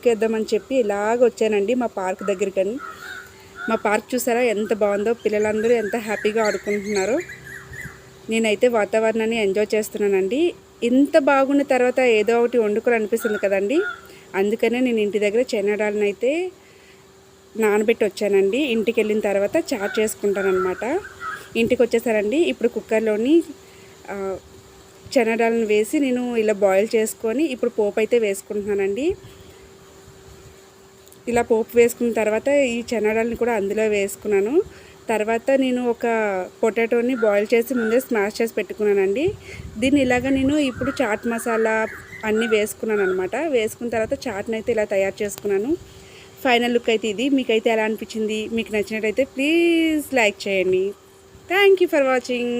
వేద్దామని చెప్పి ఇలాగ వచ్చానండి మా పార్క్ దగ్గరికని. మా పార్క్ చూసారా ఎంత బాగుందో, పిల్లలందరూ ఎంత హ్యాపీగా ఆడుకుంటున్నారో. నేనైతే వాతావరణాన్ని ఎంజాయ్ చేస్తున్నానండి. ఇంత బాగున్న తర్వాత ఏదో ఒకటి వండుకొని అనిపిస్తుంది కదండి. అందుకనే నేను ఇంటి దగ్గర చెనాడాలను అయితే నానబెట్టి వచ్చానండి. ఇంటికి వెళ్ళిన తర్వాత చాట్ చేసుకుంటానమాట. ఇంటికి వచ్చేసారండి. ఇప్పుడు కుక్కర్లోని చెనాడాలను వేసి నేను ఇలా బాయిల్ చేసుకొని ఇప్పుడు పోపు అయితే వేసుకుంటున్నానండి. ఇలా పోపు వేసుకున్న తర్వాత ఈ చెనాడాలను కూడా అందులో వేసుకున్నాను. తర్వాత నేను ఒక పొటాటోని బాయిల్ చేసి ముందే స్మాష్ చేసి పెట్టుకున్నానండి. దీన్ని ఇలాగ నేను ఇప్పుడు చాట్ మసాలా అన్నీ వేసుకున్నాను అనమాట. వేసుకున్న తర్వాత చాట్ని అయితే ఇలా తయారు చేసుకున్నాను. ఫైనల్ లుక్ అయితే ఇది. మీకైతే ఎలా అనిపించింది? మీకు నచ్చినట్టయితే ప్లీజ్ లైక్ చేయండి. Thank you for watching.